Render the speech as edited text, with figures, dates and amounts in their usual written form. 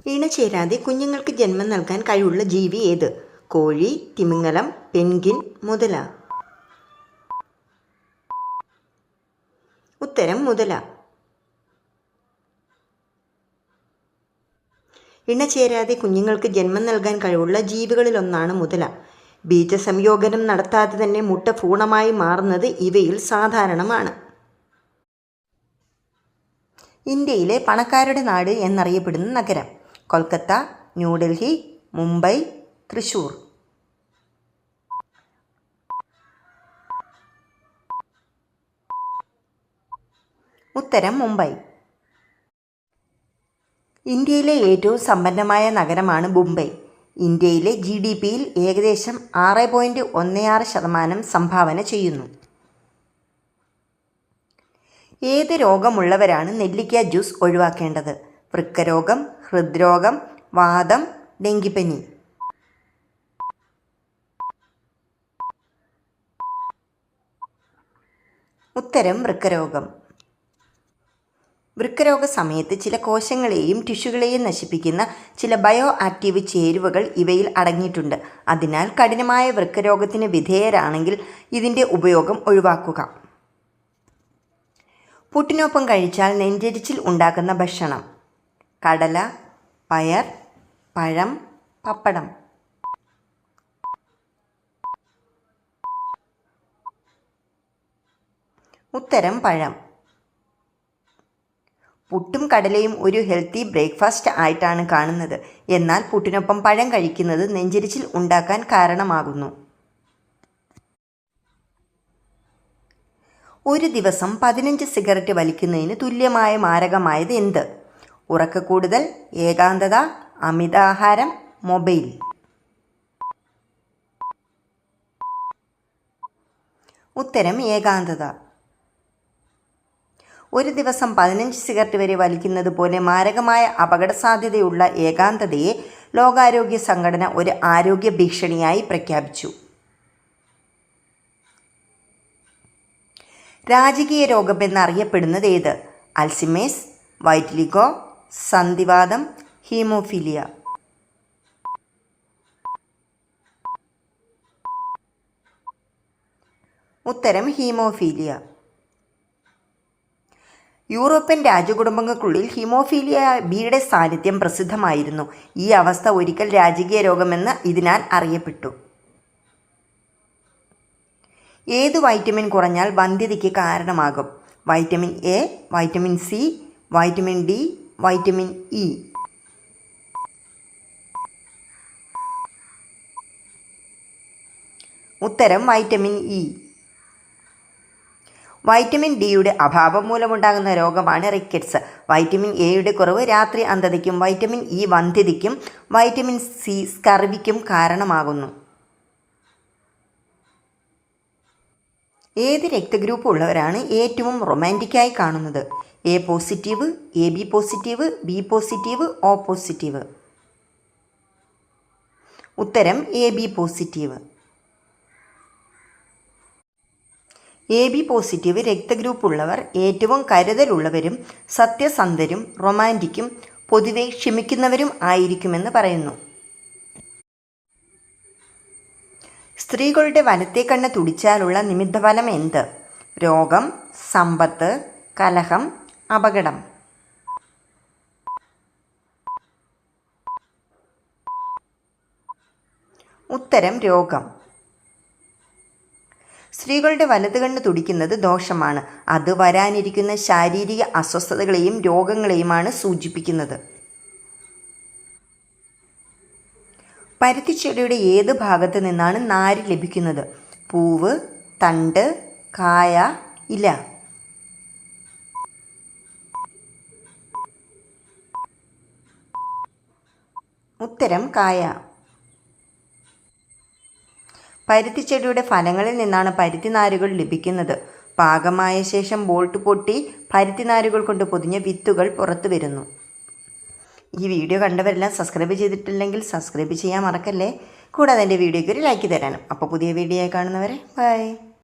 ഇണചേരാതെ കുഞ്ഞുങ്ങൾക്ക് ജന്മം നൽകാൻ കഴിവുള്ള ജീവി ഏത്? കോഴി, തിമിംഗലം, പെൻഗ്വിൻ, മുതല. ഉത്തരം മുതല. ഇണചേരാതെ കുഞ്ഞുങ്ങൾക്ക് ജന്മം നൽകാൻ കഴിവുള്ള ജീവികളിലൊന്നാണ് മുതല. ബീജസംയോഗനം നടത്താതെ തന്നെ മുട്ട ഭ്രൂണമായി മാറുന്നത് ഇവയിൽ സാധാരണമാണ്. ഇന്ത്യയിലെ പണക്കാരുടെ നാട് എന്നറിയപ്പെടുന്ന നഗരം? കൊൽക്കത്ത, ന്യൂഡൽഹി, മുംബൈ, തൃശൂർ. ഉത്തരം മുംബൈ. ഇന്ത്യയിലെ ഏറ്റവും സമ്പന്നമായ നഗരമാണ് മുംബൈ. ഇന്ത്യയിലെ GDPയിൽ ഏകദേശം 6.16% സംഭാവന ചെയ്യുന്നു. ഏത് രോഗമുള്ളവരാണ് നെല്ലിക്ക ജ്യൂസ് ഒഴിവാക്കേണ്ടത്? വൃക്കരോഗം, ഹൃദ്രോഗം, വാതം, ഡെങ്കിപ്പനി. ഉത്തരം വൃക്കരോഗം. വൃക്കരോഗ സമയത്ത് ചില കോശങ്ങളെയും ടിഷ്യൂകളെയും നശിപ്പിക്കുന്ന ചില ബയോ ആക്റ്റീവ് ചേരുവകൾ ഇവയിൽ അടങ്ങിയിട്ടുണ്ട്. അതിനാൽ കഠിനമായ വൃക്കരോഗത്തിന് വിധേയരാണെങ്കിൽ ഇതിൻ്റെ ഉപയോഗം ഒഴിവാക്കുക. പുട്ടിനൊപ്പം കഴിച്ചാൽ നെഞ്ചെരിച്ചിൽ ഉണ്ടാക്കുന്ന ഭക്ഷണം? കടല, പയർ, പഴം, പപ്പടം. ഉത്തരം പഴം. പുട്ടും കടലയും ഒരു ഹെൽത്തി ബ്രേക്ക്ഫാസ്റ്റ് ആയിട്ടാണ് കാണുന്നത്. എന്നാൽ പുട്ടിനൊപ്പം പഴം കഴിക്കുന്നത് നെഞ്ചെരിച്ചിൽ ഉണ്ടാക്കാൻ കാരണമാകുന്നു. ഒരു ദിവസം 15 സിഗരറ്റ് വലിക്കുന്നതിന് തുല്യമായ മാരകമായത് എന്ത്? ഉറക്കക്കൂടുതൽ, ഏകാന്തത, അമിതാഹാരം, മൊബൈൽ. ഉത്തരം ഏകാന്തത. ഒരു ദിവസം 15 സിഗരറ്റ് വരെ വലിക്കുന്നത് പോലെ മാരകമായ അപകട സാധ്യതയുള്ള ഏകാന്തതയെ ലോകാരോഗ്യ സംഘടന ഒരു ആരോഗ്യ ഭീഷണിയായി പ്രഖ്യാപിച്ചു. രാജകീയ രോഗമെന്നറിയപ്പെടുന്നത് ഏത്? അൽസിമേഴ്സ്, വൈറ്റിലിഗോ, സന്ധിവാതം, ഹീമോഫീലിയ. ഉത്തരം ഹീമോഫീലിയ. യൂറോപ്യൻ രാജകുടുംബങ്ങൾക്കുള്ളിൽ ഹീമോഫീലിയ ബിയുടെ സാന്നിധ്യം പ്രസിദ്ധമായിരുന്നു. ഈ അവസ്ഥ ഒരിക്കൽ രാജകീയ രോഗമെന്ന് ഇതിനാൽ അറിയപ്പെട്ടു. ഏത് വൈറ്റമിൻ കുറഞ്ഞാൽ വന്ധ്യതയ്ക്ക് കാരണമാകും? Vitamin A, vitamin C, vitamin D, vitamin E. ഉത്തരം വൈറ്റമിൻ ഇ. വൈറ്റമിൻ ഡിയുടെ അഭാവം മൂലമുണ്ടാകുന്ന രോഗമാണ് റിക്കറ്റ്സ്. വൈറ്റമിൻ എയുടെ കുറവ് രാത്രി അന്ധതയ്ക്കും വൈറ്റമിൻ ഇ വന്ധ്യതയ്ക്കും വൈറ്റമിൻ സി സ്കർവിക്കും കാരണമാകുന്നു. ഏത് രക്തഗ്രൂപ്പ് ഉള്ളവരാണ് ഏറ്റവും റൊമാൻറ്റിക്കായി കാണുന്നത്? A positive, AB positive, B positive, O positive. ഉത്തരം AB പോസിറ്റീവ്. AB പോസിറ്റീവ് രക്തഗ്രൂപ്പ് ഉള്ളവർ ഏറ്റവും കരുതലുള്ളവരും സത്യസന്ധരും റൊമാൻറ്റിക്കും പൊതുവെ ക്ഷമിക്കുന്നവരും ആയിരിക്കുമെന്ന് പറയുന്നു. സ്ത്രീകളുടെ വലത്തെ കണ്ണ് തുടിച്ചാലുള്ള നിമിത്തഫലം എന്ത്? രോഗം, സമ്പത്ത്, കലഹം, അപകടം. ഉത്തരം രോഗം. സ്ത്രീകളുടെ വലത് കണ്ണ് തുടിക്കുന്നത് ദോഷമാണ്. അത് വരാനിരിക്കുന്ന ശാരീരിക അസ്വസ്ഥതകളെയും രോഗങ്ങളെയുമാണ് സൂചിപ്പിക്കുന്നത്. പരുത്തിച്ചെടിയുടെ ഏത് ഭാഗത്ത് നിന്നാണ് നാര് ലഭിക്കുന്നത്? പൂവ്, തണ്ട്, കായ, ഇല. ഉത്തരം കായ. പരുത്തിച്ചെടിയുടെ ഫലങ്ങളിൽ നിന്നാണ് പരുത്തിനാരുകൾ ലഭിക്കുന്നത്. പാകമായ ശേഷം ബോൾട്ട് പൊട്ടി പരുത്തിനാരുകൾ കൊണ്ട് പൊതിഞ്ഞ വിത്തുകൾ പുറത്തു വരുന്നു. ഈ വീഡിയോ കണ്ടവരെല്ലാം സബ്സ്ക്രൈബ് ചെയ്തിട്ടില്ലെങ്കിൽ സബ്സ്ക്രൈബ് ചെയ്യാൻ മറക്കല്ലേ. കൂടാതെ എൻ്റെ വീഡിയോയ്ക്ക് ഒരു ലൈക്ക് തരാനും. അപ്പോൾ പുതിയ വീഡിയോ ആയി കാണുന്നവരെ ബൈ.